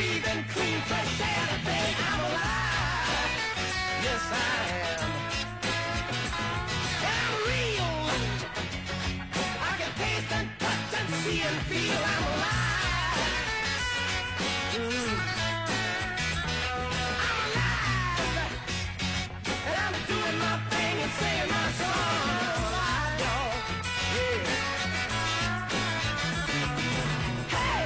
breathing clean, fresh air today. I'm alive. Yes, I am. And I'm real. I can taste and touch and see and feel I'm alive. I'm alive. And I'm doing my thing and singing my song. I'm alive, y'all. Yeah. Hey!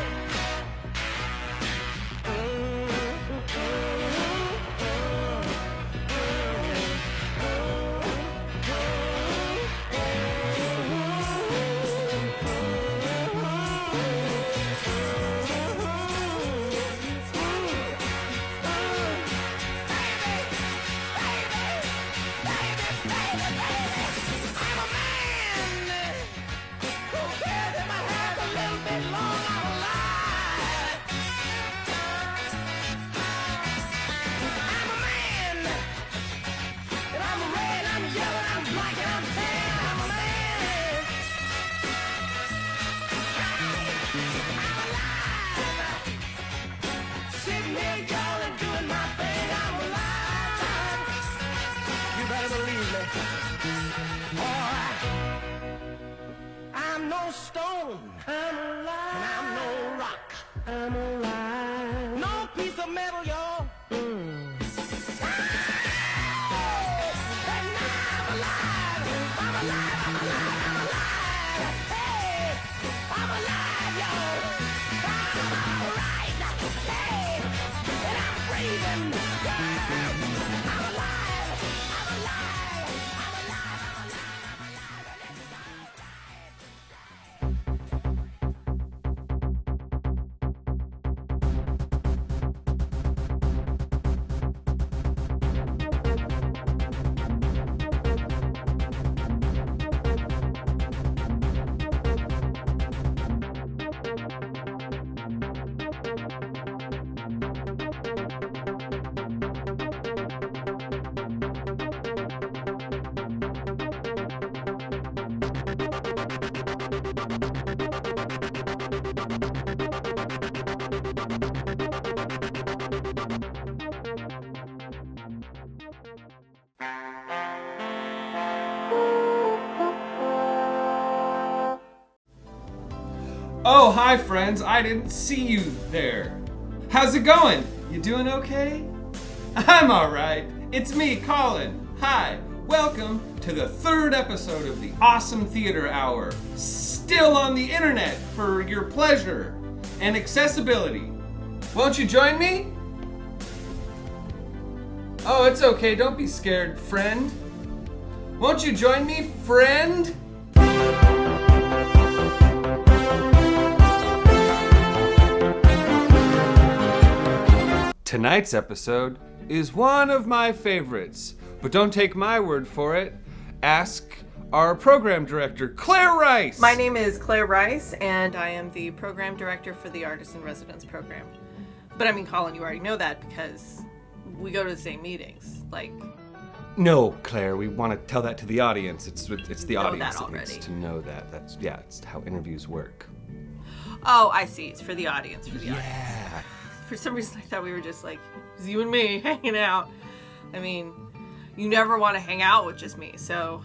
I'm no stone, I'm alive, and I'm no rock, I'm alive, no piece of metal, y'all. And I'm alive, I'm alive, I'm alive, I'm alive. Hey, I'm alive, y'all. I'm alright. Hey, and I'm breathing. I'm alive, I'm alive, I'm alive, I'm alive, I'm alive, and it's Oh, hi friends, I didn't see you there. How's it going? You doing okay? I'm alright. It's me, Colin. Hi, welcome to the third episode of the Awesome Theater Hour. Still on the internet for your pleasure and accessibility. Won't you join me? Oh, it's okay, don't be scared, friend. Won't you join me, friend? Tonight's episode is one of my favorites, but don't take my word for it. Ask our program director, Claire Rice. My name is Claire Rice, and I am the program director for the Artist in Residence program. But I mean, Colin, you already know that because we go to the same meetings. No, Claire, we want to tell that to the audience. It's the audience that needs to know that. It's how interviews work. Oh, I see. It's for the audience. Yeah. For some reason, I thought we were just it's you and me hanging out. I mean, you never want to hang out with just me, so.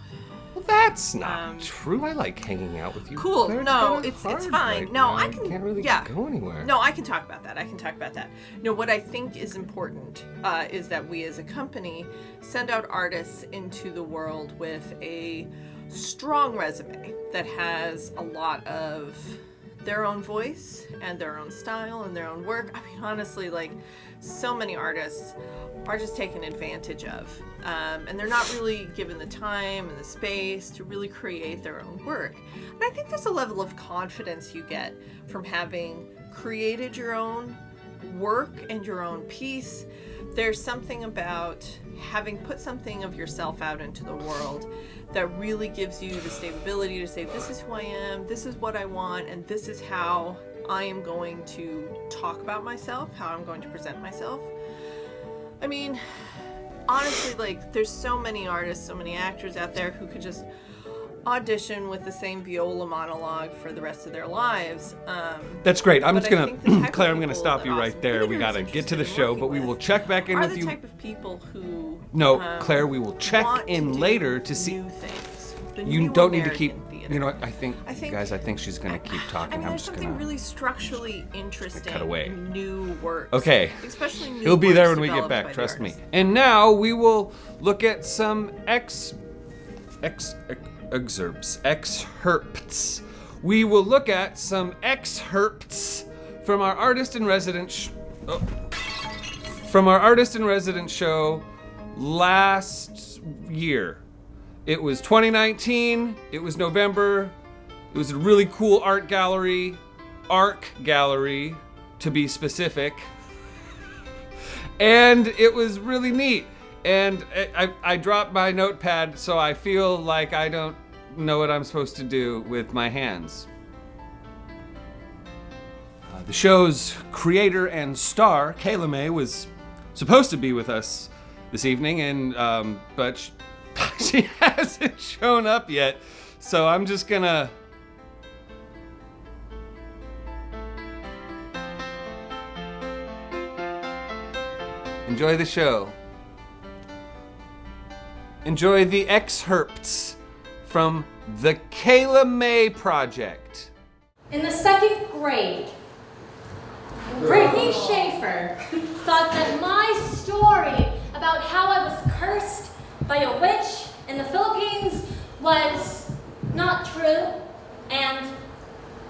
Well, that's not true. I like hanging out with you. Cool. Claire, no, it's it's fine. right No, now. I can. Can't really yeah. go anywhere. No, I can talk about that. No, what I think is important is that we as a company send out artists into the world with a strong resume that has a lot of their own voice and their own style and their own work. I mean, honestly, so many artists are just taken advantage of. And they're not really given the time and the space to really create their own work. And I think there's a level of confidence you get from having created your own work and your own piece. There's something about having put something of yourself out into the world that really gives you the stability to say, this is who I am, this is what I want, and this is how I am going to talk about myself, how I'm going to present myself. I mean, honestly, there's so many artists, so many actors out there who could just audition with the same viola monologue for the rest of their lives. That's great. I'm But just I think the gonna, type of Claire, I'm gonna people stop that you right Austin there. We Peter gotta is get to the interested in show, working but we with will check back in are with the you. type of people who No, Claire, we will check want to in do later to see. new things. The You new don't need to American keep. theater. You know what? I think, think- guys. I think she's gonna keep talking. I mean, I'm there's just something gonna. really structurally interesting cut away. in new works. Okay. Especially new He'll be there works when we get developed by back. the Trust me. artist. And now we will look at some excerpts. We will look at some excerpts from our artist in residence. From our artist in residence show last year. It was 2019. It was November. It was a really cool art gallery, to be specific. And it was really neat. And I dropped my notepad, so I feel like I don't know what I'm supposed to do with my hands. The show's creator and star, Kaylabration, was supposed to be with us this evening, and but she hasn't shown up yet. So I'm just gonna. Enjoy the show. Enjoy the excerpts from the Kaylabration Project. In the second grade, Brittany Schaefer thought that my story about how I was cursed by a witch in the Philippines was not true and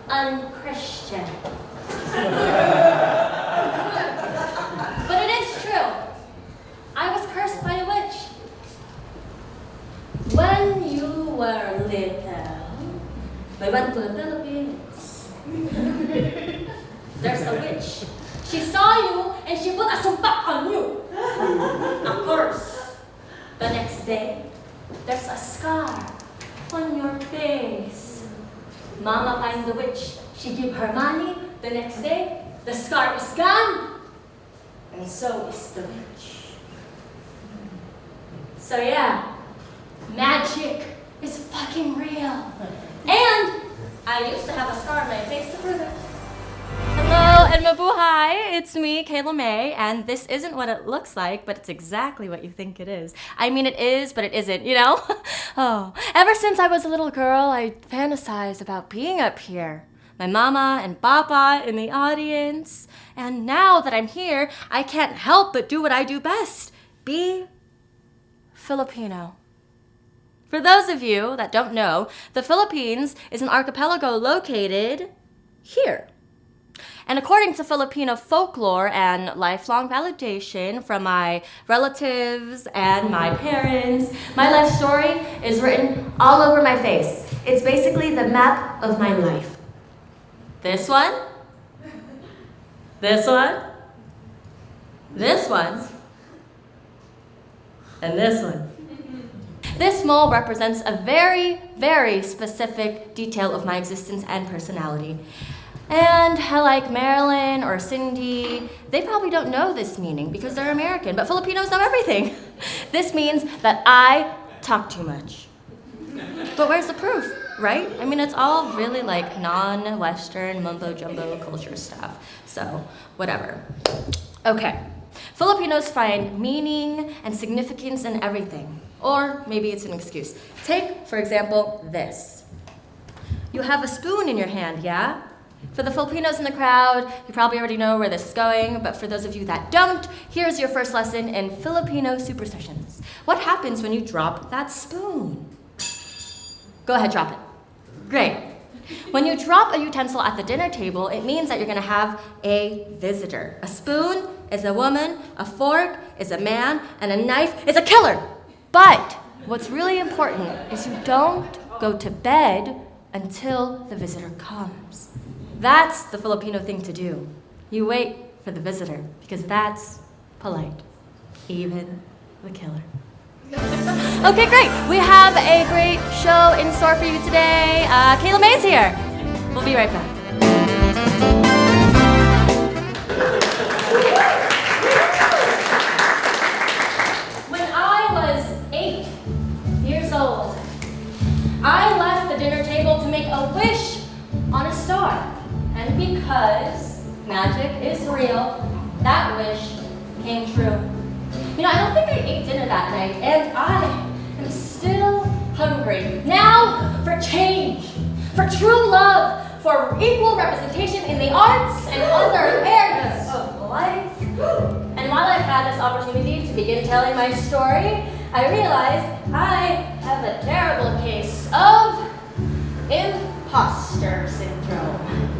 unchristian. But it is true. I was cursed by a witch. When you were little, we went to the Philippines. There's a witch. She saw you and she put a sumpak on you. A curse. The next day, there's a scar on your face. Mama finds the witch. She give her money. The next day, the scar is gone. And so is the witch. So yeah, magic is fucking real. And I used to have a scar on my face to prove it. Hello and mabuhay! It's me, Kaylabration, and this isn't what it looks like, but it's exactly what you think it is. I mean, it is, but it isn't, you know? Oh, ever since I was a little girl, I fantasized about being up here. My mama and papa in the audience. And now that I'm here, I can't help but do what I do best. Be Filipino. For those of you that don't know, the Philippines is an archipelago located here. And according to Filipino folklore and lifelong validation from my relatives and my parents, my life story is written all over my face. It's basically the map of my life. This one, this one, this one, and this one. This mole represents a very, very specific detail of my existence and personality. And like Marilyn or Cindy, they probably don't know this meaning because they're American, but Filipinos know everything. This means that I talk too much. But where's the proof, right? I mean, it's all really like non-Western mumbo-jumbo culture stuff, so whatever. Okay, Filipinos find meaning and significance in everything. Or maybe it's an excuse. Take, for example, this. You have a spoon in your hand, yeah? For the Filipinos in the crowd, you probably already know where this is going, but for those of you that don't, here's your first lesson in Filipino superstitions. What happens when you drop that spoon? Go ahead, drop it. Great. When you drop a utensil at the dinner table, it means that you're gonna have a visitor. A spoon is a woman, a fork is a man, and a knife is a killer. But what's really important is you don't go to bed until the visitor comes. That's the Filipino thing to do. You wait for the visitor because that's polite, even the killer. Okay, great. We have a great show in store for you today. Kaylabration's here. We'll be right back. When I was 8 years old, I And because magic is real, that wish came true. You know, I don't think I ate dinner that night, and I am still hungry. Now for change, for true love, for equal representation in the arts and other areas of life. And while I've had this opportunity to begin telling my story, I realized I have a terrible case of imposter syndrome.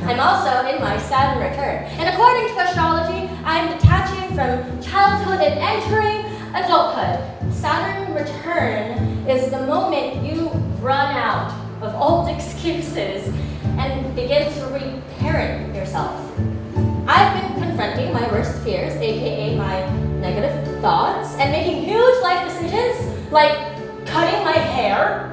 I'm also in my Saturn return. And according to astrology, I'm detaching from childhood and entering adulthood. Saturn return is the moment you run out of old excuses and begin to reparent yourself. I've been confronting my worst fears, aka my negative thoughts, and making huge life decisions like cutting my hair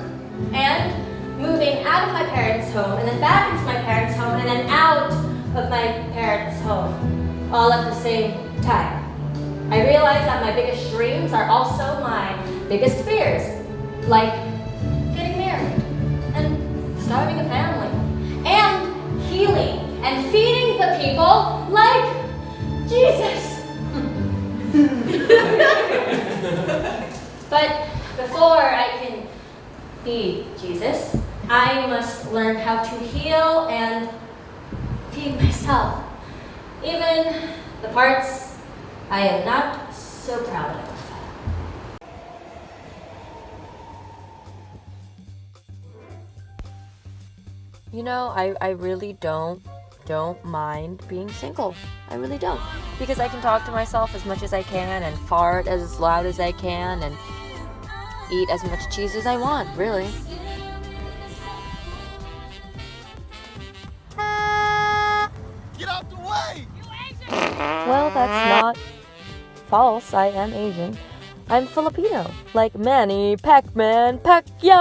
and moving out of my parents' home, and then back into my parents' home, and then out of my parents' home, all at the same time. I realize that my biggest dreams are also my biggest fears, like getting married, and starting a family, and healing, and feeding the people like Jesus. But before I can be Jesus, I must learn how to heal and feed myself, even the parts I am not so proud of. You know, I really don't mind being single. I really don't. Because I can talk to myself as much as I can and fart as loud as I can and eat as much cheese as I want, really. Get out the way! Well, that's not false. I am Asian. I'm Filipino, like Manny Pac-Man Pacquiao.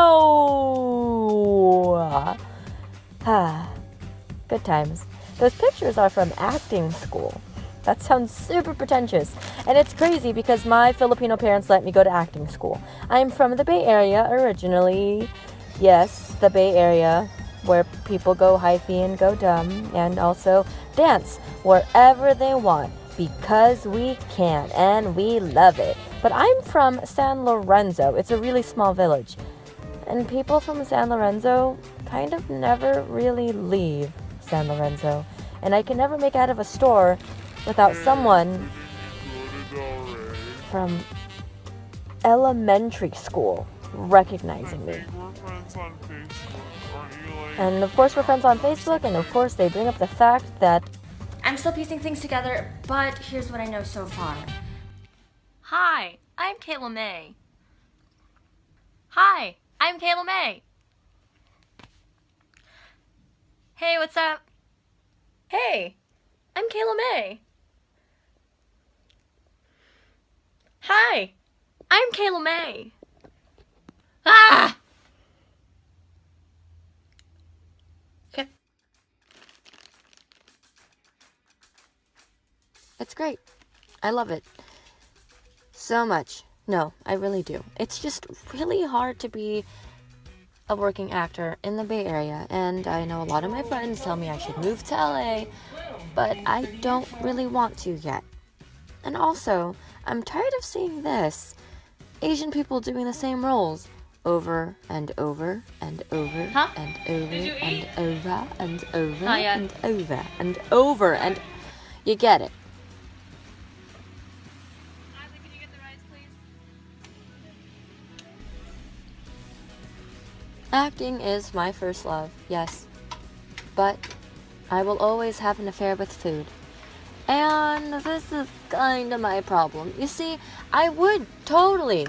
Good times. Those pictures are from acting school. That sounds super pretentious. And it's crazy because my Filipino parents let me go to acting school. I'm from the Bay Area originally. Yes, the Bay Area, where people go hyphy and go dumb, and also dance wherever they want because we can and we love it. But I'm from San Lorenzo. It's a really small village. And people from San Lorenzo kind of never really leave San Lorenzo. And I can never make out of a store without someone from elementary school recognizing me. And of course we're friends on Facebook, and of course they bring up the fact that I'm still piecing things together, but here's what I know so far. Hi, I'm Kayla May. Hi, I'm Kayla May. Hey, what's up? Hey, I'm Kayla May. Hi, I'm Kayla May. Ah! Okay. it's great. I love it so much. No, I really do. It's just really hard to be a working actor in the Bay Area, and I know a lot of my friends tell me I should move to LA, but I don't really want to yet. And also, I'm tired of seeing this. Asian people doing the same roles over and over and over Huh? and over and over and over Not yet. and over and over and you get it. Acting is my first love, yes. But I will always have an affair with food. And this is kind of my problem. You see, I would totally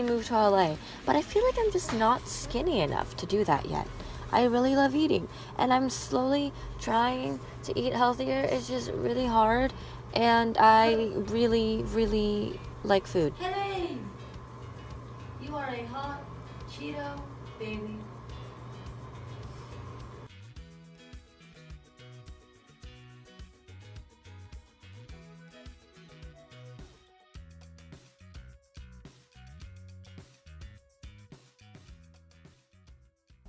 move to LA, but I feel like I'm just not skinny enough to do that yet. I really love eating, and I'm slowly trying to eat healthier. It's just really hard, and I really like food. Hey! You are a hot Cheeto baby.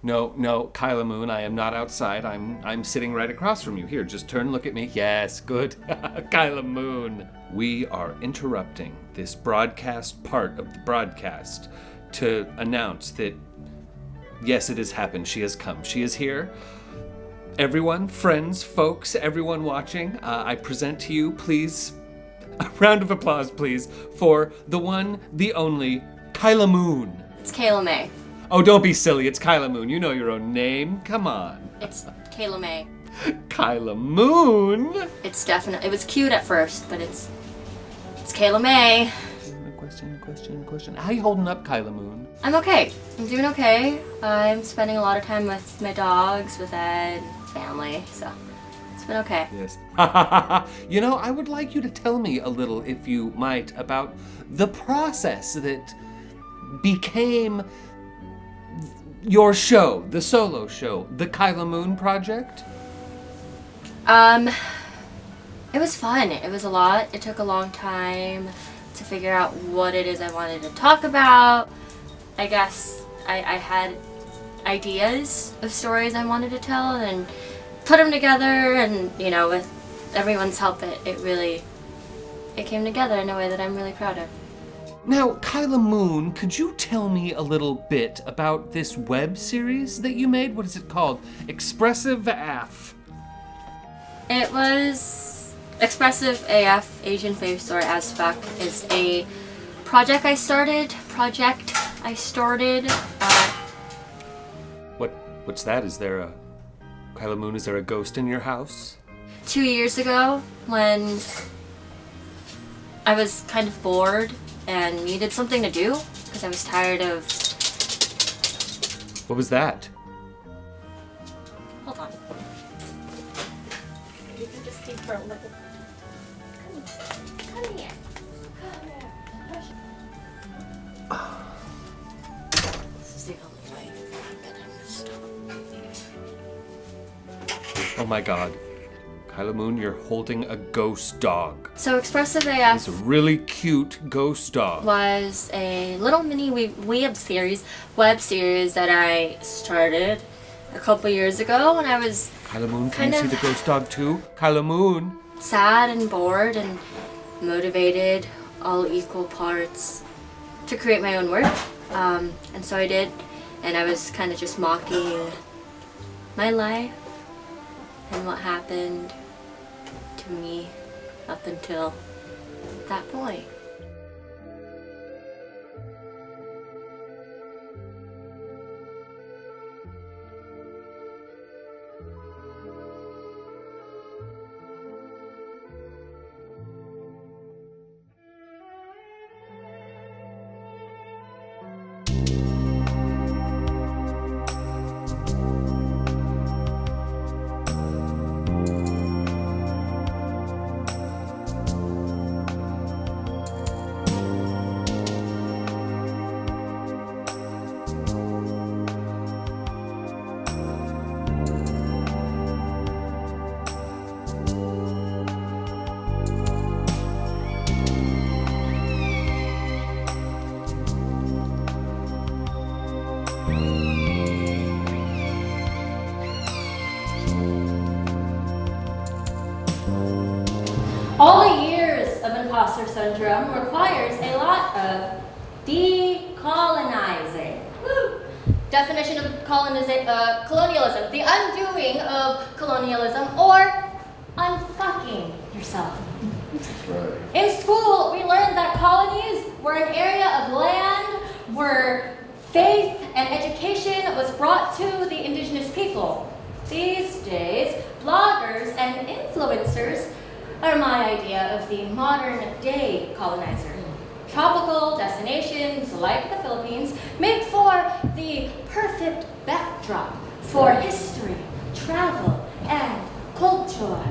No, Kyla Moon, I am not outside. I'm sitting right across from you. Here, just turn, look at me. Yes, good. Kyla Moon. We are interrupting this broadcast part of the broadcast to announce that, yes, it has happened. She has come. She is here. Everyone, friends, folks, everyone watching, I present to you, please, a round of applause, please, for the one, the only, Kyla Moon. It's Kayla May. Oh, don't be silly. It's Kyla Moon. You know your own name. Come on. It's Kayla May. Kyla Moon. It's definitely, it was cute at first, but it's Kayla May. Question. How you holding up, Kyla Moon? I'm okay. I'm doing okay. I'm spending a lot of time with my dogs, with Ed, family, so it's been okay. Yes. You know, I would like you to tell me a little, if you might, about the process that became your show, the solo show, the Kyla Moon Project. It was fun. It was a lot. It took a long time to figure out what it is I wanted to talk about. I guess I had ideas of stories I wanted to tell and put them together, and with everyone's help, it came together in a way that I'm really proud of. Now, Kyla Moon, could you tell me a little bit about this web series that you made? What is it called? Expressive AF. It was Expressive AF, Asian Fave Story as Fuck, is a project I started. What's that? Is there a... Kyla Moon, is there a ghost in your house? 2 years ago, when I was kind of bored and needed something to do, because I was tired of... What was that? Hold on. You can just take for a little... Come here. This is the only way that I'm gonna stop. Oh my god. Kyla Moon, you're holding a ghost dog. So Expressive AF It's a really cute ghost dog. was a little mini web series that I started a couple years ago when I was Kyla Moon, can you see the ghost dog too? Kyla Moon. sad and bored and motivated, all equal parts, to create my own work. And so I did, and I was kind of just mocking my life and what happened to me up until that point. All the years of imposter syndrome requires a lot of decolonizing. Woo. Definition of colonialism: the undoing of colonialism, or unfucking yourself. That's right. In school, we learned that colonies were an area of land where faith and education was brought to the indigenous people. These days, bloggers and influencers are my idea of the modern day colonizer. Tropical destinations like the Philippines make for the perfect backdrop for history, travel, and culture.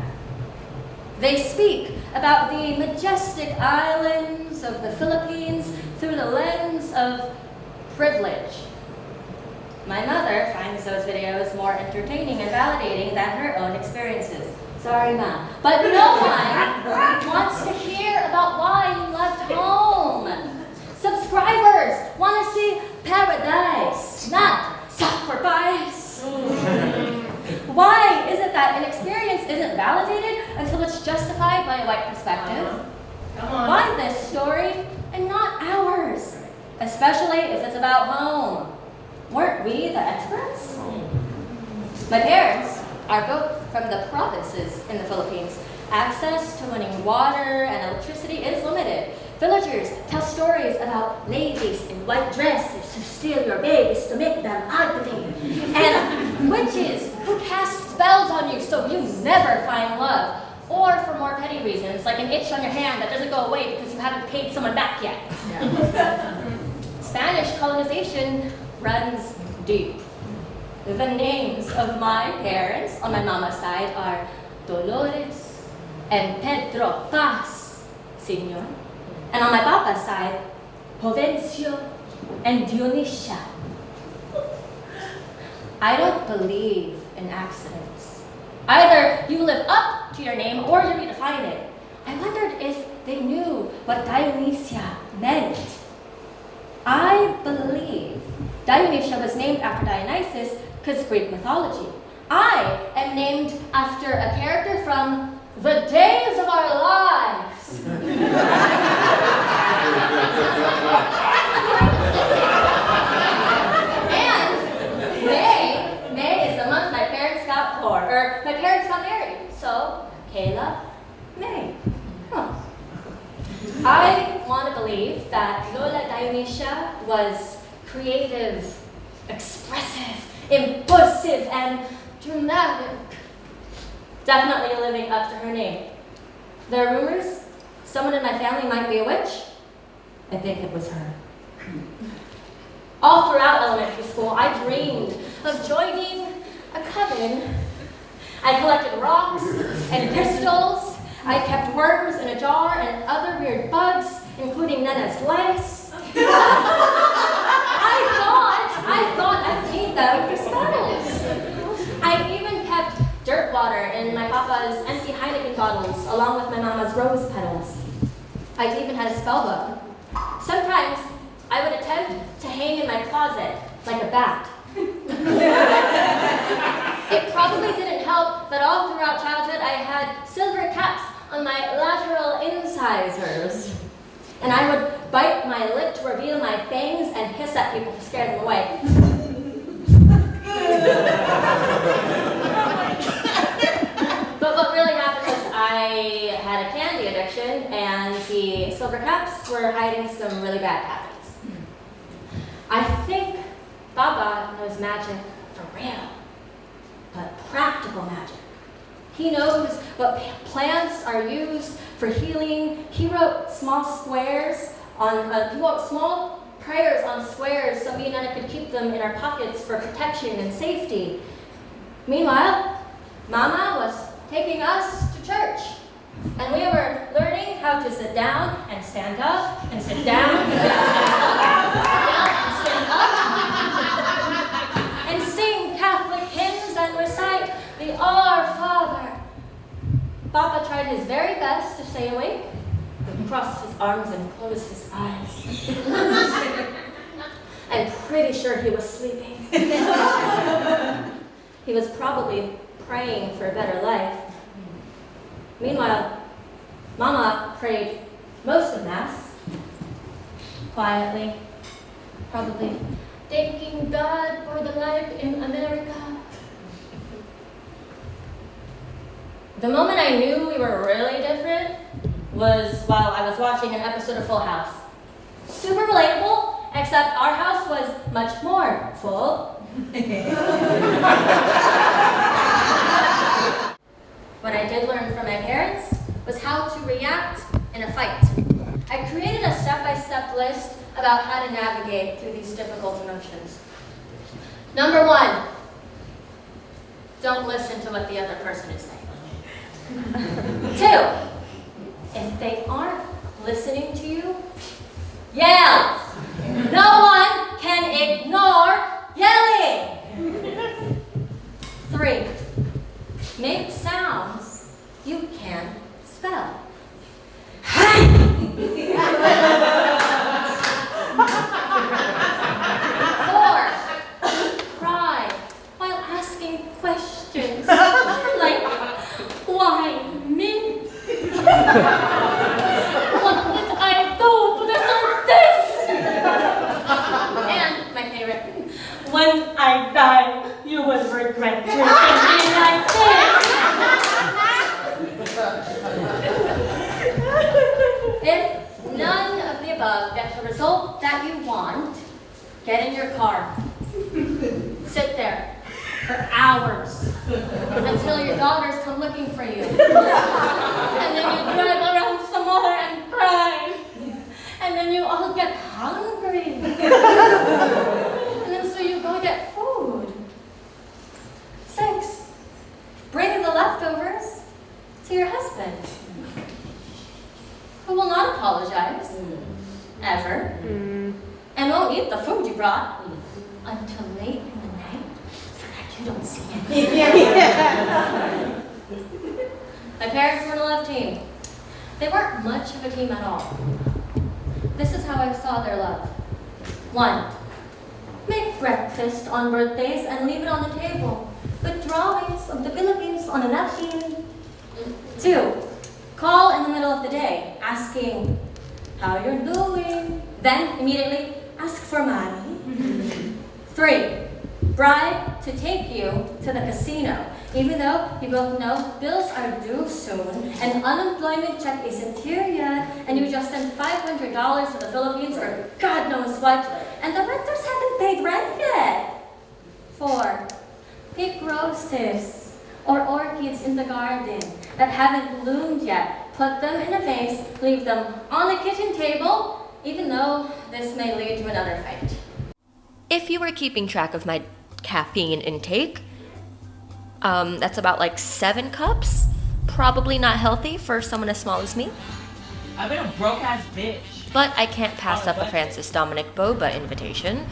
They speak about the majestic islands of the Philippines through the lens of privilege. My mother finds those videos more entertaining and validating than her own experiences. Sorry, Ma. But no one wants to hear about why you left home. Subscribers want to see paradise, not for pies. Why is it that an experience isn't validated until it's justified by a white perspective? Why this story and not ours? Especially if it's about home. Weren't we the experts? My parents are both from the provinces in the Philippines. Access to running water and electricity is limited. Villagers tell stories about ladies in white dresses who steal your babies to make them ugly. And witches who cast spells on you so you never find love. Or for more petty reasons, like an itch on your hand that doesn't go away because you haven't paid someone back yet. Spanish colonization runs deep. The names of my parents on my mama's side are Dolores and Pedro Paz, Senor. And on my papa's side, Jovencio and Dionisia. I don't believe in accidents. Either you live up to your name or you redefine it. I wondered if they knew what Dionysia meant. I believe Dionysia was named after Dionysus because of Greek mythology. I am named after a character from the days of our lives. And May is the month my parents got born, or my parents got married. So, Kayla, May. Huh. I want to believe that Lola Dionysia was creative, expressive, impulsive, and dramatic. Definitely living up to her name. There are rumors someone in my family might be a witch. I think it was her. All throughout elementary school, I dreamed of joining a coven. I collected rocks and crystals. I kept worms in a jar and other weird bugs, including Nana's lice. I thought I'd paint them for spells. I even kept dirt water in my papa's empty Heineken bottles, along with my mama's rose petals. I even had a spell book. Sometimes I would attempt to hang in my closet like a bat. It probably didn't help that all throughout childhood I had silver caps on my lateral incisors. And I would bite my lip to reveal my fangs and hiss at people to scare them away. But what really happened was I had a candy addiction, and the silver caps were hiding some really bad habits. I think Baba knows magic for real, but practical magic. He knows what plants are used for healing. He wrote small prayers on squares so me and Nana could keep them in our pockets for protection and safety. Meanwhile, Mama was taking us to church, and we were learning how to sit down and stand up and sit down and stand up and sing Catholic hymns and recite the Our Father. Papa tried his very best to stay awake, but crossed his arms and closed his eyes. I'm pretty sure he was sleeping. He was probably praying for a better life. Meanwhile, Mama prayed most of Mass, quietly, probably thanking God for the life in America. The moment I knew we were really different was while I was watching an episode of Full House. Super relatable, except our house was much more full. What I did learn from my parents was how to react in a fight. I created a step-by-step list about how to navigate through these difficult emotions. Number 1, don't listen to what the other person is saying. 2, if they aren't listening to you, yell. No one can ignore yelling. 3, make sounds you can spell. 4, cry Get in your car. Sit there for hours until your daughters come looking for you. And then you drive around some more and cry. And then you all get hungry. And then so you go get food. 6, bring the leftovers to your husband, who will not apologize, ever, and won't eat the food you brought until late in the night so that you don't see it. My parents were on a love team. They weren't much of a team at all. This is how I saw their love. 1, make breakfast on birthdays and leave it on the table with drawings of the Philippines on a napkin. 2, call in the middle of the day asking how you're doing. Then immediately ask for money. 3, bribe to take you to the casino, even though you both know bills are due soon and unemployment check isn't here yet, and you just sent $500 to the Philippines for God knows what, and the renters haven't paid rent yet. 4, pick roses or orchids in the garden that haven't bloomed yet. Put them in a vase, leave them on the kitchen table, even though this may lead to another fight. If you were keeping track of my caffeine intake, that's about like 7 cups. Probably not healthy for someone as small as me. I've been a broke-ass bitch. But I can't pass up a Francis Dominic Boba invitation.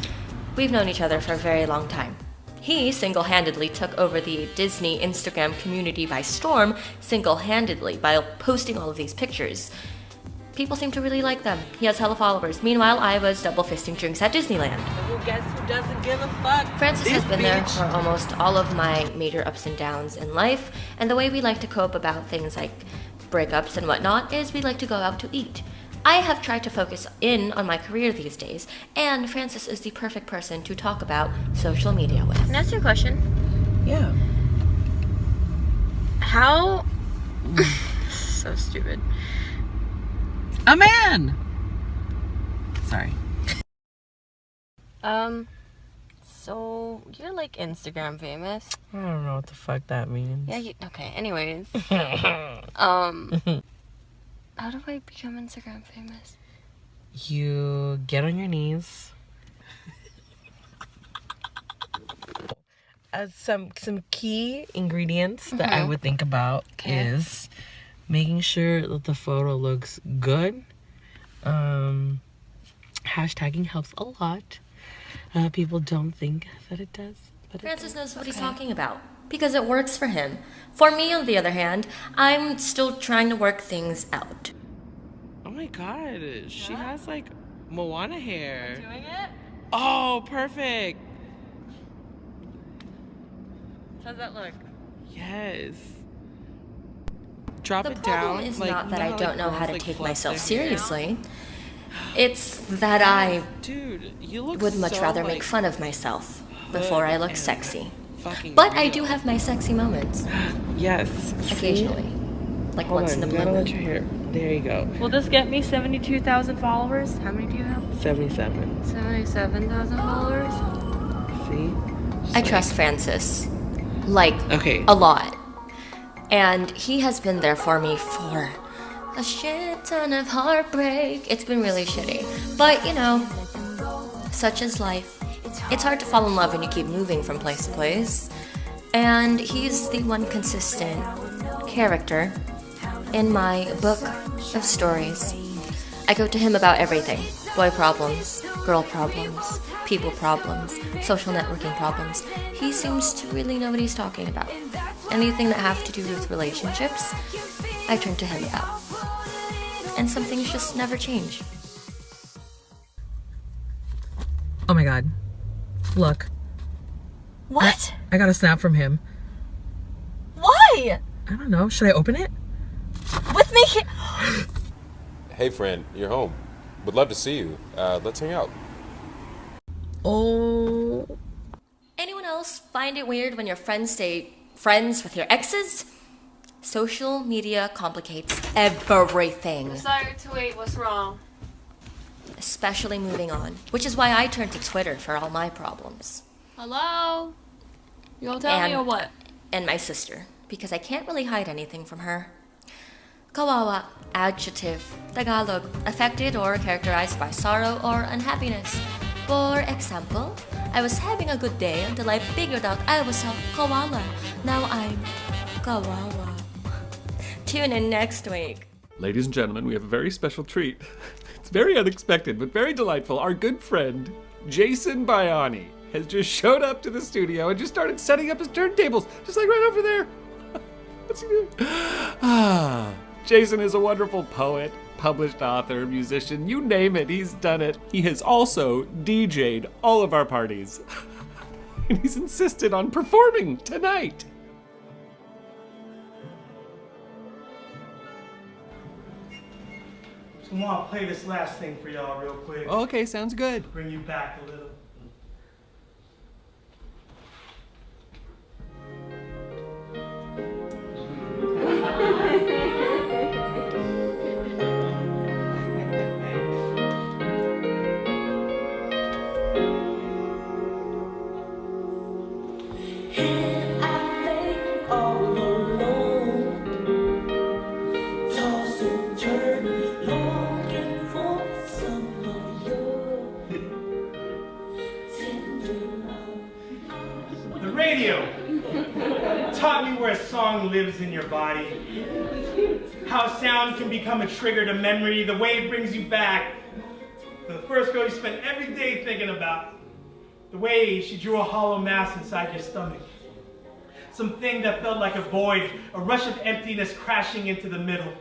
We've known each other for a very long time. He single-handedly took over the Disney Instagram community by storm, single-handedly, by posting all of these pictures. People seem to really like them. He has hella followers. Meanwhile, I was double-fisting drinks at Disneyland. Well, guess who doesn't give a fuck? Francis This has been there bitch. for almost all of my major ups and downs in life, and the way we like to cope about things like breakups and whatnot is we like to go out to eat. I have tried to focus in on my career these days, and Francis is the perfect person to talk about social media with. Can I ask you a question? Yeah. How... so stupid. A man! Sorry. So you're like Instagram famous? I don't know what the fuck that means. Yeah, okay, anyways. How do I become Instagram famous? You get on your knees. Some key ingredients that I would think about is making sure that the photo looks good. Hashtagging helps a lot. People don't think that it does, but Francis knows what he's talking about because it works for him. For me, on the other hand, I'm still trying to work things out. Oh my god, she has like Moana hair. Doing it? Oh, perfect. How's that look? Yes. Drop The it down. problem is not that I don't know how to girls, take fluff myself their hair? seriously. It's that I Dude, you look would much so, rather like, make fun of myself before I look and sexy. fucking But I real. do have my sexy moments, Yes. occasionally. Like Hold once on, in a you blue gotta let moon. your hair. There you go. Will this get me 72,000 followers? How many do you have? 77. 77,000 followers? See? I trust Francis. Like, Okay. a lot. And he has been there for me for a shit ton of heartbreak. It's been really shitty. But, you know, such is life. It's hard to fall in love when you keep moving from place to place. And he's the one consistent character in my book of stories. I go to him about everything. Boy problems, girl problems, people problems, social networking problems. He seems to really know what he's talking about. Anything that have to do with relationships, I turn to him about. And some things just never change. Oh my god. Look. What? I got a snap from him. Why? I don't know. Should I open it? With me? Hey friend, you're home. Would love to see you. Let's hang out. Oh. Anyone else find it weird when your friends stay friends with your exes? Social media complicates everything. Decided to wait. What's wrong? especially moving on, which is why I turn to Twitter for all my problems. Hello? You gonna tell me or what? And my sister, because I can't really hide anything from her. Kawawa, adjective, Tagalog, affected or characterized by sorrow or unhappiness. For example, I was having a good day until I figured out I was a koala. Now I'm kawawa. Tune in next week. Ladies and gentlemen, we have a very special treat. It's very unexpected, but very delightful. Our good friend, Jason Biani, has just showed up to the studio and just started setting up his turntables, just like right over there. What's he doing? Jason is a wonderful poet, published author, musician, you name it, he's done it. He has also DJ'd all of our parties. And he's insisted on performing tonight. I want to play this last thing for y'all real quick. Okay, sounds good. Bring you back a little. Taught me where a song lives in your body, how sound can become a trigger to memory, the way it brings you back. The first girl you spent every day thinking about, the way she drew a hollow mass inside your stomach, something that felt like a void, a rush of emptiness crashing into the middle.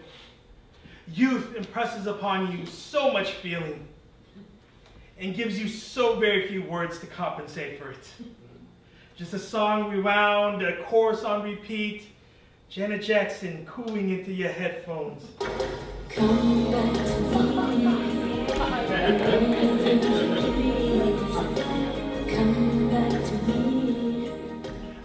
Youth impresses upon you so much feeling and gives you so very few words to compensate for it. Just a song rewound, a chorus on repeat, Janet Jackson cooing into your headphones. Come back to me. Come back to me.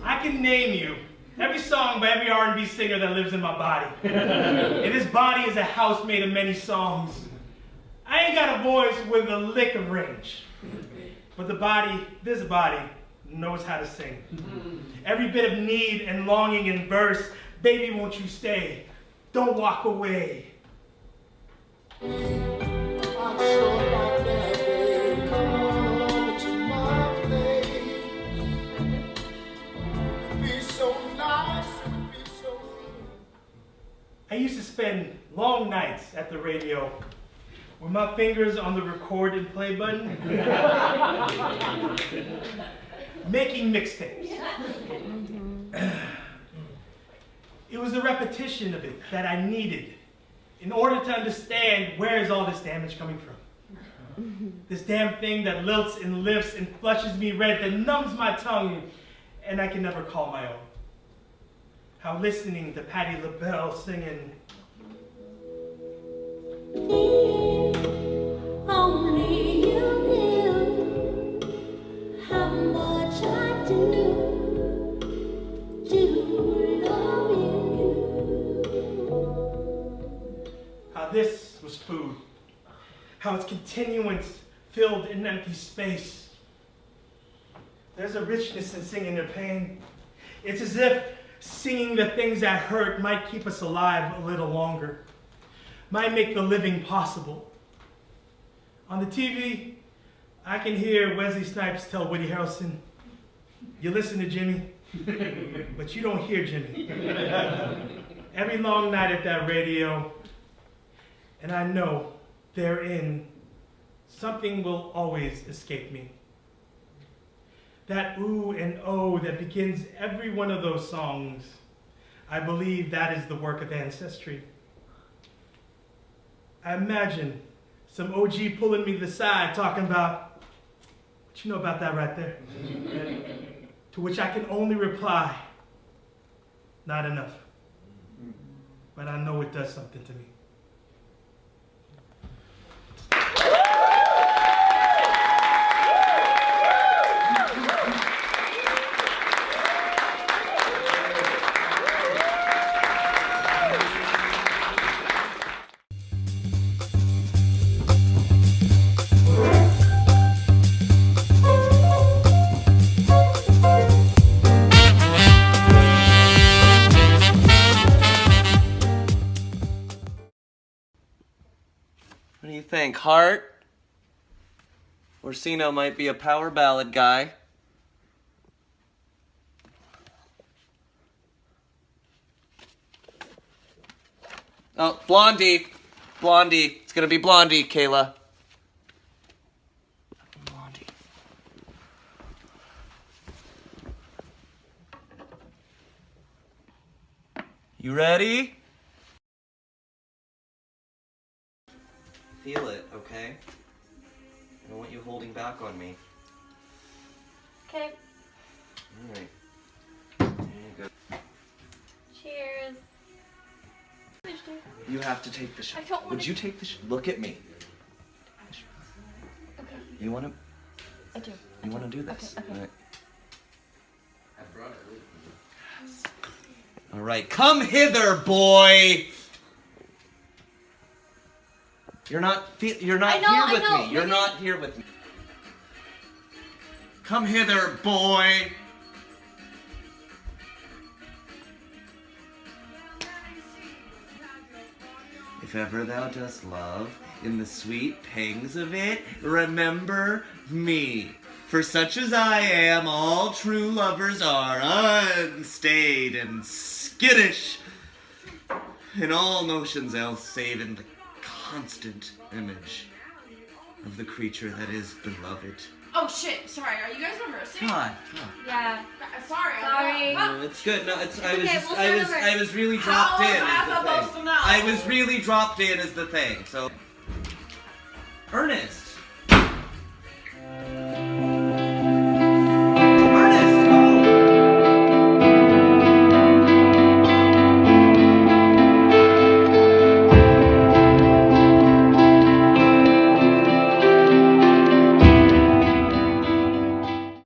I can name you every song by every R&B singer that lives in my body. And this body is a house made of many songs. I ain't got a voice with a lick of range. But this body, knows how to sing. Every bit of need and longing in verse. Baby, won't you stay? Don't walk away. I'm so like that, babe. Come on over to my place. It'd be so nice, it'd be so good. I used to spend long nights at the radio with my fingers on the record and play button. Making mixtapes. It was the repetition of it that I needed in order to understand where is all this damage coming from. This damn thing that lilts and lifts and flushes me red, that numbs my tongue and I can never call my own. How listening to Patti LaBelle singing, only you knew how much I do love you. How this was food. How its continuance filled an empty space. There's a richness in singing their pain. It's as if singing the things that hurt might keep us alive a little longer. Might make the living possible. On the TV, I can hear Wesley Snipes tell Woody Harrelson, you listen to Jimmy, but you don't hear Jimmy. Every long night at that radio, and I know therein, something will always escape me. That ooh and oh that begins every one of those songs, I believe that is the work of ancestry. I imagine some OG pulling me to the side talking about, what you know about that right there? To which I can only reply, not enough. But I know it does something to me. What do you think, Hart? Orsino might be a power ballad guy. Oh, Blondie. Blondie. It's gonna be Blondie, Kayla. Blondie. You ready? Feel it, okay? I don't want you holding back on me. Okay. Alright. There you go. Cheers. You have to take the shot. I don't want Would you take the shot? Look at me. Okay. You want to? I do. You want to do this? Okay. All right. All right. Come hither, boy. You're not. You're not here with me. You're not here with me. Come hither, boy. If ever thou dost love, in the sweet pangs of it, remember me. For such as I am, all true lovers are unstaid and skittish, in all notions else save in the constant image of the creature that is beloved. Oh shit! Sorry, are you guys rehearsing? God. Yeah. Sorry. Sorry. No, it's good. No, it's. I was. okay, Just, we'll I start was. over. I was really dropped in. How Is am I the supposed thing. to know? I was really dropped in. Is the thing. So, Ernest.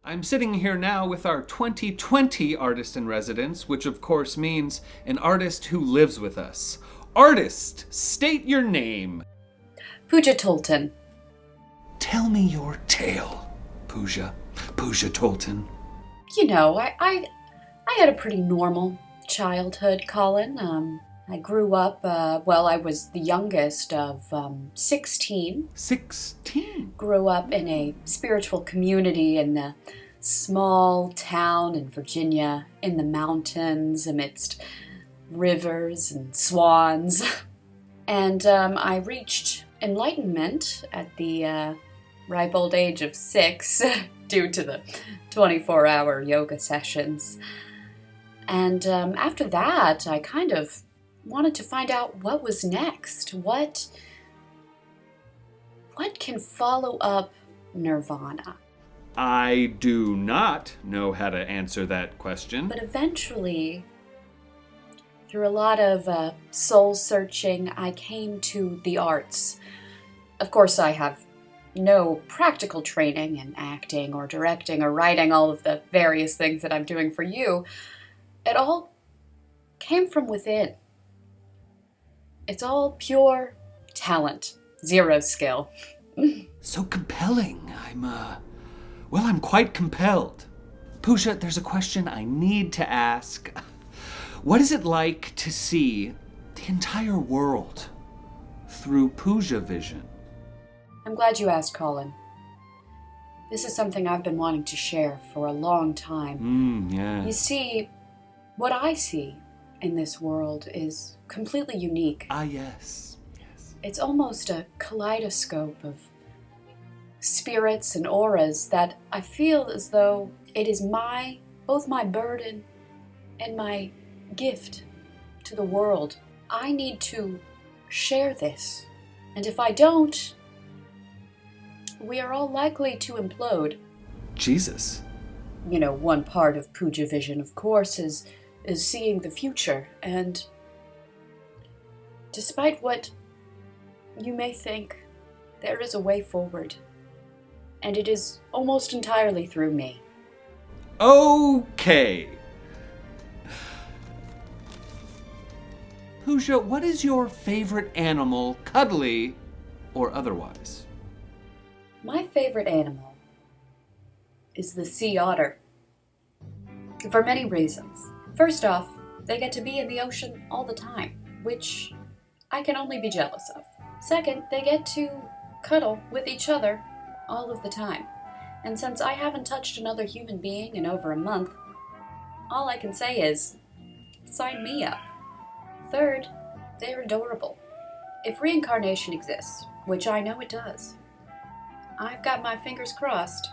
I'm sitting here now with our 2020 artist in residence, which of course means an artist who lives with us. Artist, state your name. Pooja Tolton. Tell me your tale, Pooja. Pooja Tolton. You know, I had a pretty normal childhood, Colin. I grew up, I was the youngest of 16. 16? Grew up in a spiritual community in a small town in Virginia, in the mountains, amidst rivers and swans. And I reached enlightenment at the ripe old age of 6 due to the 24-hour yoga sessions. And after that, I kind of wanted to find out what was next. What can follow up nirvana? I do not know how to answer that question. But eventually, through a lot of soul searching, I came to the arts. Of course, I have no practical training in acting or directing or writing, all of the various things that I'm doing for you. It all came from within. It's all pure talent, zero skill. So compelling. I'm quite compelled. Pooja, there's a question I need to ask. What is it like to see the entire world through Pooja vision? I'm glad you asked, Colin. This is something I've been wanting to share for a long time. Yeah. You see, what I see in this world is completely unique. Ah, yes. It's almost a kaleidoscope of spirits and auras that I feel as though it is both my burden and my gift to the world. I need to share this. And if I don't, we are all likely to implode. Jesus. You know, one part of Pooja Vision, of course, is seeing the future. And despite what you may think, there is a way forward. And it is almost entirely through me. Okay. Pooja, what is your favorite animal, cuddly or otherwise? My favorite animal is the sea otter. For many reasons. First off, they get to be in the ocean all the time, which I can only be jealous of. Second, they get to cuddle with each other all of the time. And since I haven't touched another human being in over a month, all I can say is, sign me up. Third, they're adorable. If reincarnation exists, which I know it does, I've got my fingers crossed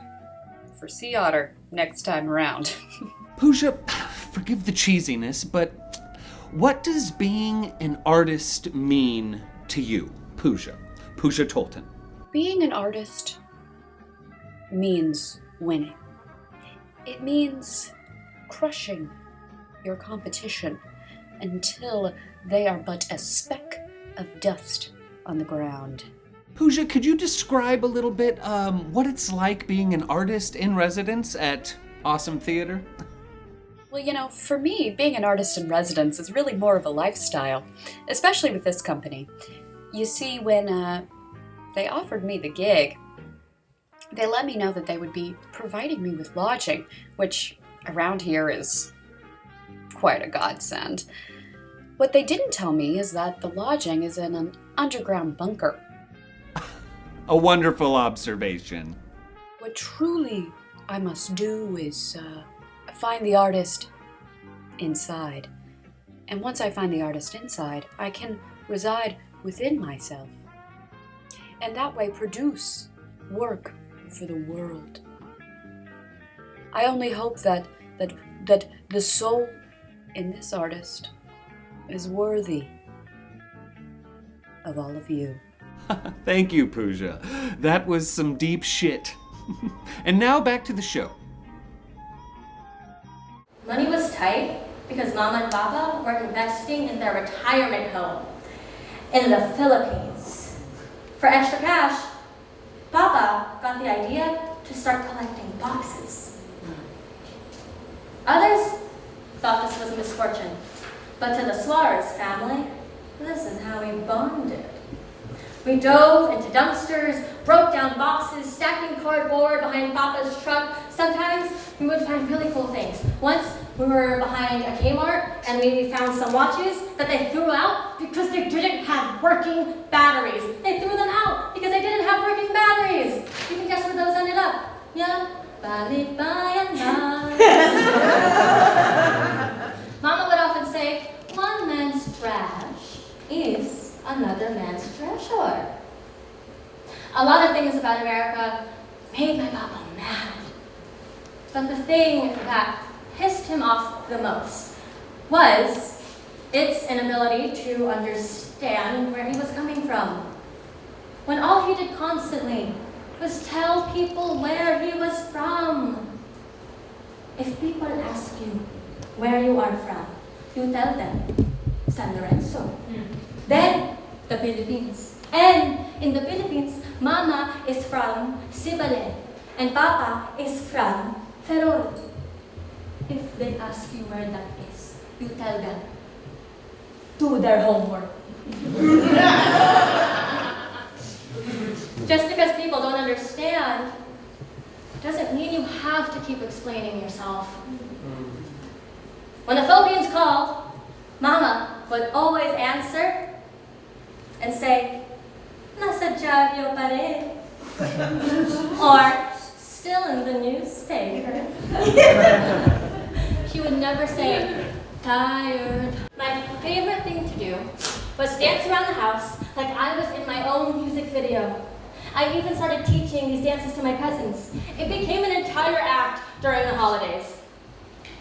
for Sea Otter next time around. Pooja, forgive the cheesiness, but what does being an artist mean to you, Pooja? Pooja Tolton. Being an artist means winning. It means crushing your competition until they are but a speck of dust on the ground. Pooja, could you describe a little bit what it's like being an artist in residence at Awesome Theater? Well, for me, being an artist in residence is really more of a lifestyle, especially with this company. You see, when they offered me the gig, they let me know that they would be providing me with lodging, which around here is quite a godsend. What they didn't tell me is that the lodging is in an underground bunker. A wonderful observation. What truly I must do is find the artist inside. And once I find the artist inside, I can reside within myself. And that way produce work for the world. I only hope that the soul in this artist is worthy of all of you. Thank you, Pooja. That was some deep shit. And now back to the show. Money was tight because Mama and Papa were investing in their retirement home in the Philippines. For extra cash, Papa got the idea to start collecting boxes. Others thought this was a misfortune, but to the Suarez family, this is how we bonded. We dove into dumpsters, broke down boxes, stacking cardboard behind Papa's truck. Sometimes we would find really cool things. Once we were behind a Kmart and we found some watches that they threw out because they didn't have working batteries. They threw them out because they didn't have working batteries. You can guess where those ended up. Yeah, bali Mama would often say, one man's trash is another man's treasure. A lot of things about America made my Papa mad. But the thing that pissed him off the most was its inability to understand where he was coming from. When all he did constantly was tell people where he was from. If people ask you where you are from, you tell them San Lorenzo. Then the Philippines. And in the Philippines, Mama is from Cibale and Papa is from Ferrol. If they ask you where that is, you tell them, do their homework. Just because people don't understand doesn't mean you have to keep explaining yourself. When the Philippines called, Mama would always answer and say, nasa dyaryo pa rin. Or, still in the newspaper. She would never say, tired. My favorite thing to do was dance around the house like I was in my own music video. I even started teaching these dances to my cousins. It became an entire act during the holidays.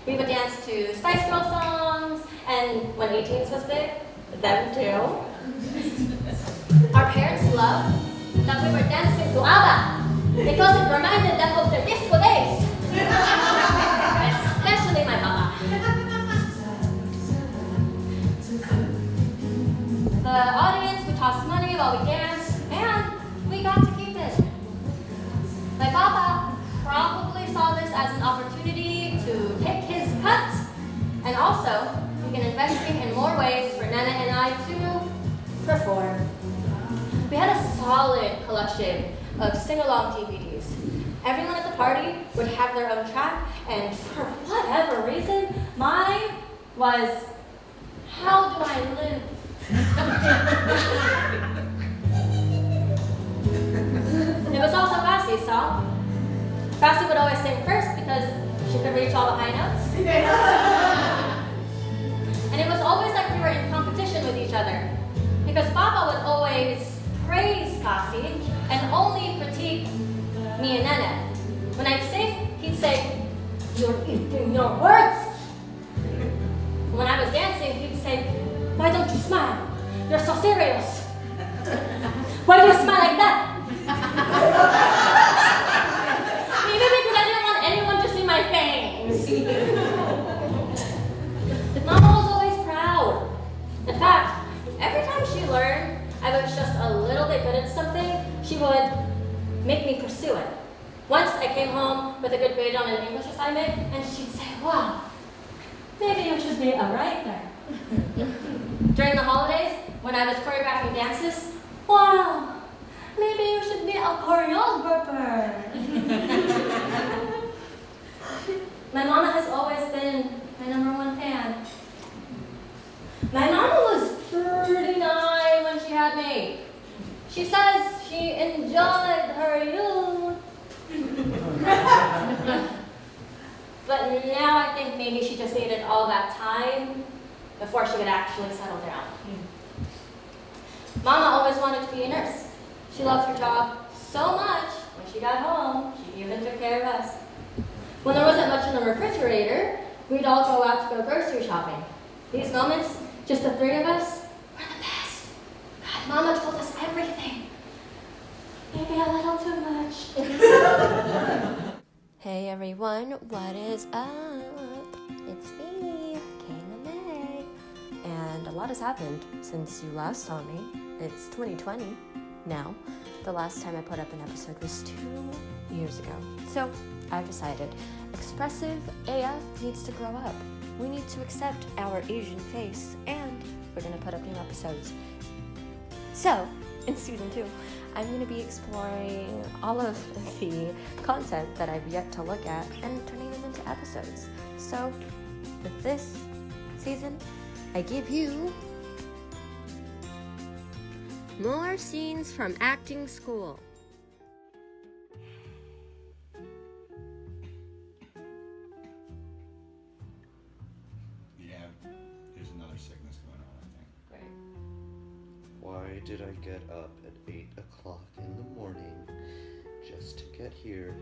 We would dance to Spice Girl songs, and when 18s was big, them too. Our parents loved that we were dancing to ABBA because it reminded them of their disco days. Especially my Papa. The audience would toss money while we danced, and we got to keep it. My Papa probably saw this as an opportunity to take his cut, and also began investing in more ways for Nana and I to perform. We had a solid collection of sing-along DVDs. Everyone at the party would have their own track, and for whatever reason, mine was, How Do I Live? reach all the high notes. And it was always like we were in competition with each other. Because Papa would always praise Cassie and only critique me and Nene. When I'd sing, he'd say, "You're eating your words." When I was dancing, he'd say, "Why don't you smile? You're so serious. Why do you smile like that?" Maybe because I didn't want anyone to see my fangs. Mama was always proud. In fact, every time she learned I was just a little bit good at something, she would make me pursue it. Once I came home with a good grade on an English assignment, and she'd say, "Wow, maybe you should be a writer." During the holidays, when I was choreographing dances, "Wow, maybe you should be a choreographer." My mama has always been my #1 fan. My mama was 39 when she had me. She says she enjoyed her youth. But now I think maybe she just needed all that time before she could actually settle down. Mama always wanted to be a nurse. She loved her job so much, when she got home, she even took care of us. When there wasn't much in the refrigerator, we'd all go out to go grocery shopping. These moments, just the three of us, were the best. God, Mama told us everything. Maybe a little too much. Hey everyone, what is up? It's me, Kaylabration. And a lot has happened since you last saw me. It's 2020 now. The last time I put up an episode was 2 years ago. So I've decided Expressive AF needs to grow up. We need to accept our Asian face, and we're gonna put up new episodes. So, in season 2, I'm going to be exploring all of the content that I've yet to look at and turning them into episodes. So, with this season, I give you more scenes from acting school. Yeah, there's another sickness going on, I think. Great. Why did I get up at 8 o'clock in the morning just to get here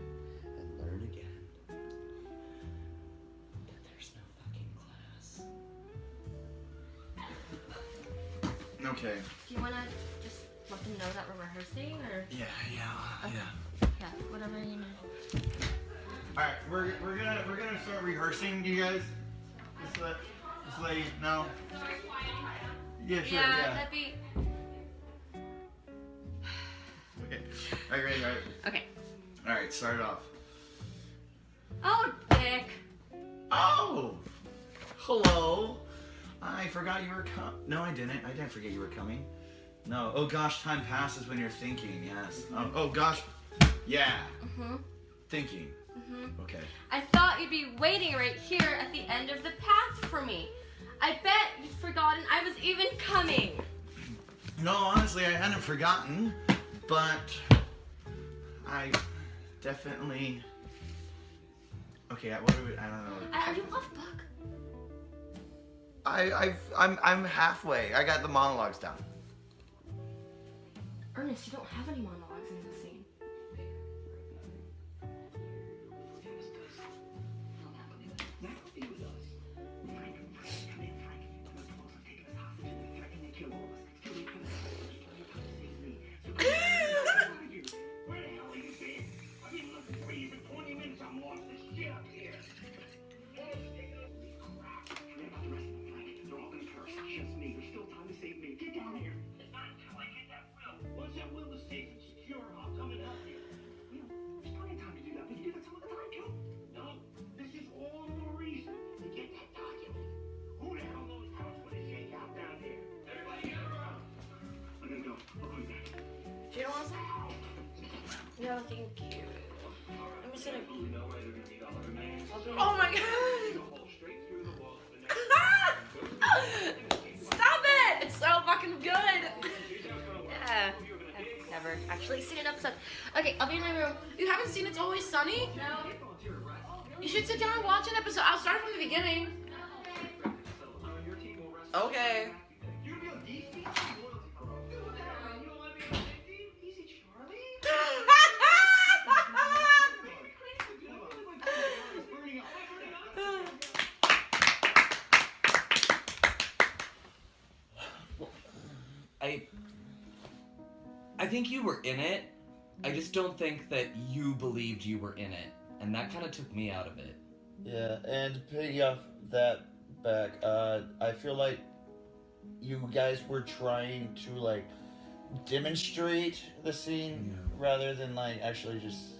and learn again that there's no fucking class? Okay. Do you want to just let them know that we're rehearsing, or? Yeah. Yeah, whatever you know. All right, we're gonna start rehearsing, you guys. Just let you know. Yeah, sure. Yeah, Yeah. that'd be. Okay. All right, ready? All right. Okay. All right, start it off. Oh, Dick. Oh, hello. I forgot you were coming. No, I didn't. I didn't forget you were coming. No. Oh gosh, time passes when you're thinking. Yes. Oh gosh. Yeah. Thinking. Okay. I thought you'd be waiting right here at the end of the path for me. I bet you'd forgotten I was even coming. No, honestly, I hadn't forgotten, but I definitely. Okay, what do we? I don't know. Are you off book? I'm halfway. I got the monologues down. Ernest, you don't have any monologues in this scene. Do you want some? No, thank you. I'm just gonna. Oh my god! Stop it! It's so fucking good! Yeah. I've never actually seen an episode. Okay, I'll be in my room. You haven't seen It's Always Sunny? No. You should sit down and watch an episode. I'll start from the beginning. Okay. I think you were in it. I just don't think that you believed you were in it. And that kind of took me out of it. Yeah, and to piggy off that back, I feel like you guys were trying to, like, demonstrate the scene rather than, like, actually just,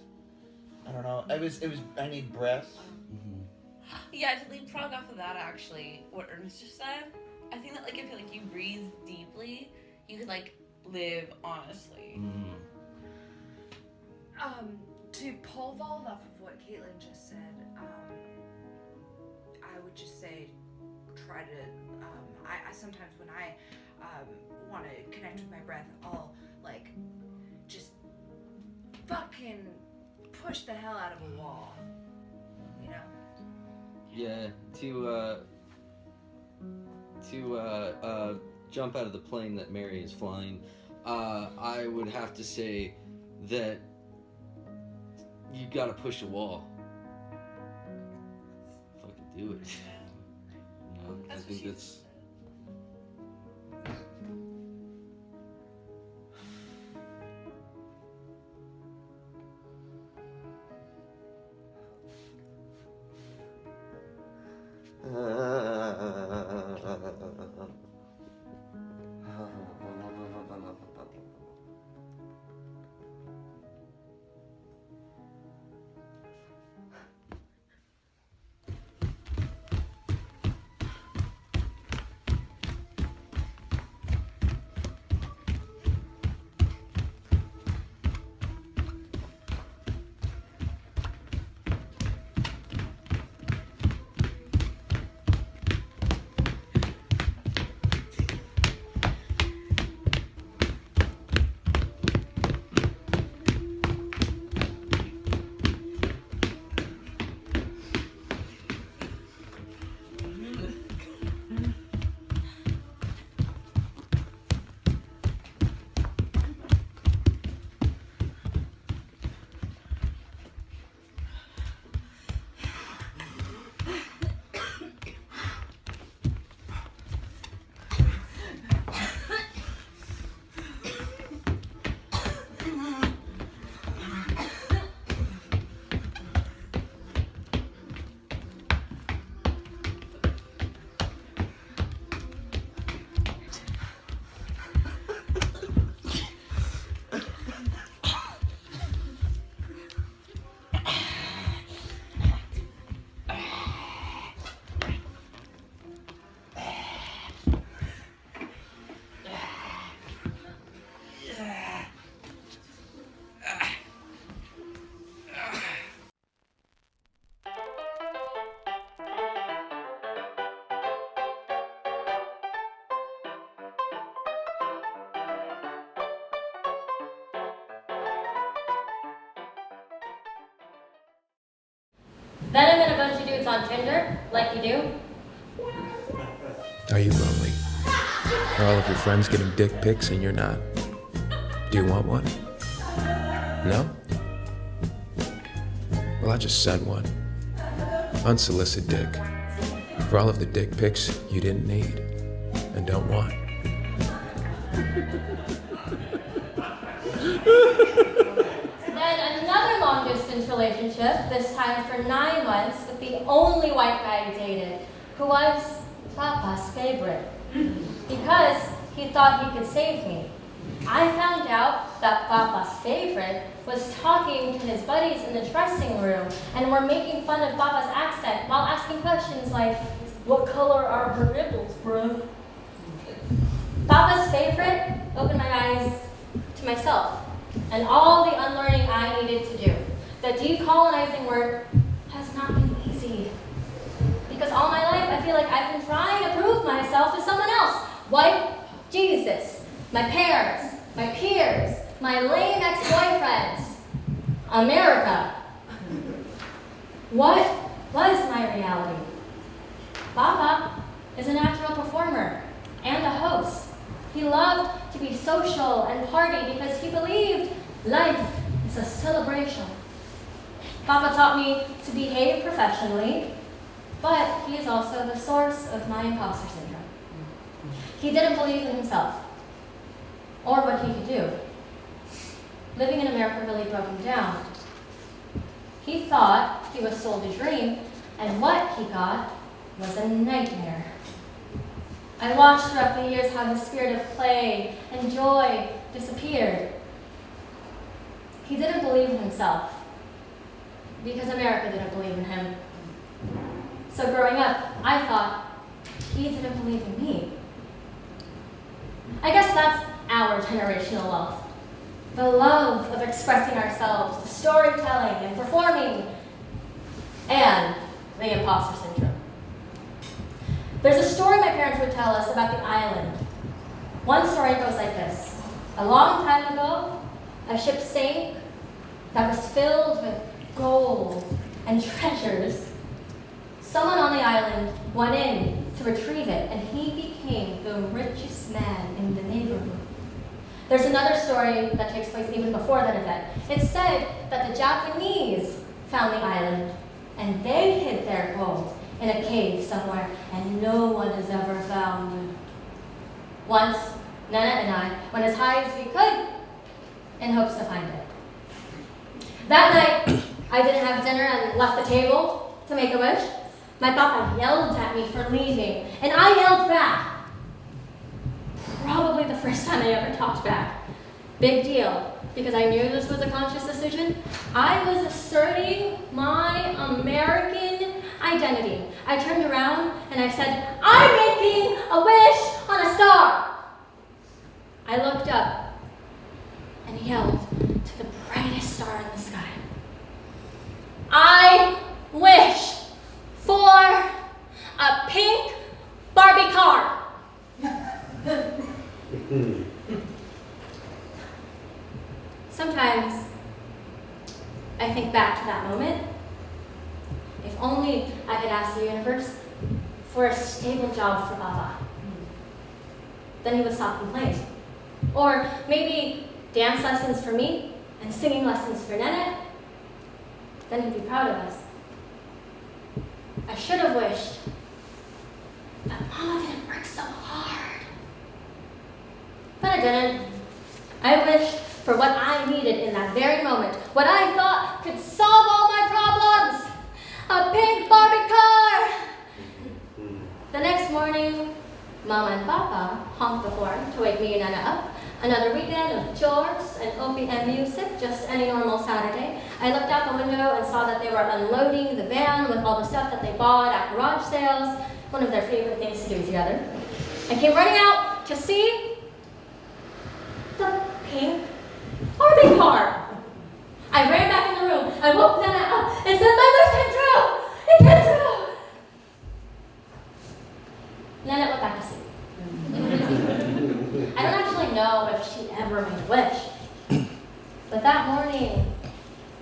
I don't know. I need breath. Yeah, to leapfrog off of that, actually, what Ernest just said, I think that, like, if, like, you breathe deeply, you could, like, live honestly. To pole vault off of what Caitlin just said, I would just say try to, I sometimes when I want to connect with my breath, I'll like just fucking push the hell out of a wall, you know? Yeah, to jump out of the plane that Mary is flying, I would have to say that you gotta push a wall. Fucking do it. You know, I think that's... Then I met a bunch of dudes on Tinder, like you do. Are you lonely? Are all of your friends getting dick pics and you're not? Do you want one? No? Well, I just sent one. Unsolicited dick. For all of the dick pics you didn't need and don't want. Then another long distance relationship, this time for 9 months, with the only white guy he dated, who was Papa's favorite. Because he thought he could save me. I found out that Papa's favorite was talking to his buddies in the dressing room and were making fun of Papa's accent while asking questions like, "What color are her nipples, bro?" Papa's favorite opened my eyes to myself and all the unlearning I needed to do. The decolonizing work has not been easy. Because all my life I feel like I've been trying to prove myself to someone else. White Jesus, my parents, my peers, my lame ex-boyfriends, America. What was my reality. Papa is a natural performer and a host. He loved to be social and party because he believed life is a celebration. Papa taught me to behave professionally, but he is also the source of my imposter syndrome. He didn't believe in himself or what he could do. Living in America really broke him down. He thought he was sold a dream, and what he got was a nightmare. I watched throughout the years how the spirit of play and joy disappeared. He didn't believe in himself because America didn't believe in him. So growing up, I thought he didn't believe in me. I guess that's our generational wealth. The love of expressing ourselves, the storytelling and performing, and the imposter syndrome. There's a story my parents would tell us about the island. One story goes like this. A long time ago, a ship sank that was filled with gold and treasures. Someone on the island went in to retrieve it, and he became the richest man in the neighborhood. There's another story that takes place even before that event. It's said that the Japanese found the island, and they hid their gold in a cave somewhere, and no one has ever found it. Once, Nana and I went as high as we could in hopes to find it. That night, I didn't have dinner and left the table to make a wish. My papa yelled at me for leaving, and I yelled back. Probably the first time I ever talked back. Big deal, because I knew this was a conscious decision. I was asserting my American identity. I turned around and I said, I'm making a wish on a star. I looked up and yelled to the brightest star in the sky. I wish for a pink Barbie car. Sometimes I think back to that moment. If only I had asked the universe for a stable job for Baba. Then he would stop complaining. Or maybe dance lessons for me and singing lessons for Nene. Then he'd be proud of us. I should have wished that Mama didn't work so hard. But I didn't. I wished for what I needed in that very moment, what I thought could solve all my problems. A pink Barbie car! The next morning, Mama and Papa honked the horn to wake me and Nana up. Another weekend of chores and OPM music, just any normal Saturday. I looked out the window and saw that they were unloading the van with all the stuff that they bought at garage sales, one of their favorite things to do together. I came running out to see the pink Barbie car. I ran back in the room. I woke Nana up and said, my wish came true! It came true! Nana went back to sleep. I don't actually know if she ever made a wish. But that morning,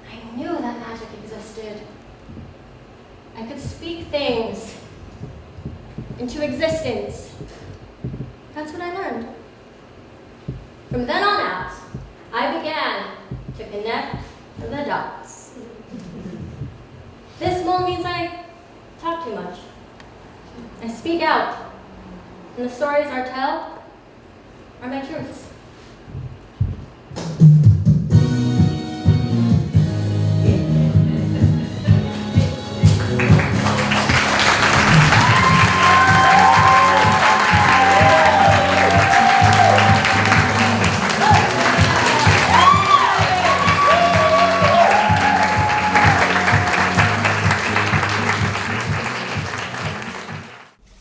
I knew that magic existed. I could speak things into existence. That's what I learned. From then on out, I began to connect the dots. This moment means I talk too much. I speak out, and the stories I tell are my truths.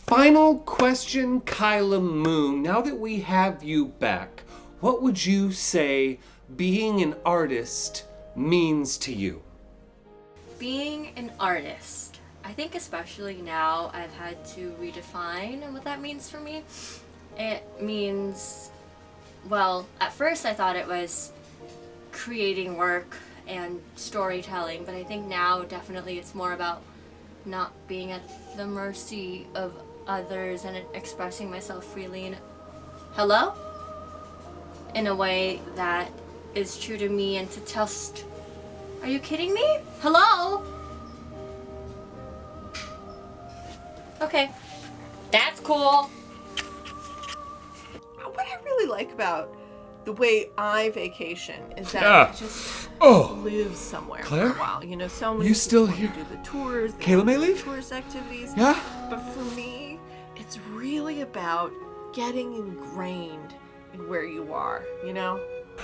Final question, Kyla Moon. Now that we have you back, what would you say being an artist means to you? Being an artist. I think especially now I've had to redefine what that means for me. It means, well, at first I thought it was creating work and storytelling, but I think now definitely it's more about not being at the mercy of others and expressing myself freely in a way that is true to me and to test. Are you kidding me? Hello? Okay. That's cool. What I really like about the way I vacation is that Yeah. I just Oh. live somewhere Claire? for a while. You know, so many You still people here? do the tours. they Kayla do may the leave? Tourist activities. Yeah? But for me, it's really about getting ingrained in where you are, you know?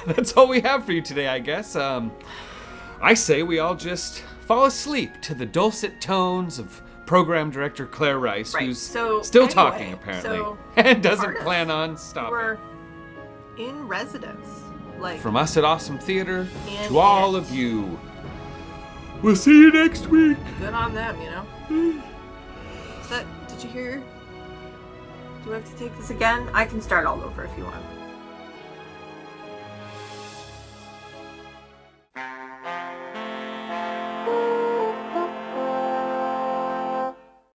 That's all we have for you today, I guess. I say we all just fall asleep to the dulcet tones of program director Claire Rice, Right, who's so still anyway, talking apparently, so and doesn't artists plan on stopping. We're in residence. Like, From us at Awesome Theater And to all of you, we'll see you next week. good on them, you know? Did you hear? Do we have to take this again? I can start all over if you want.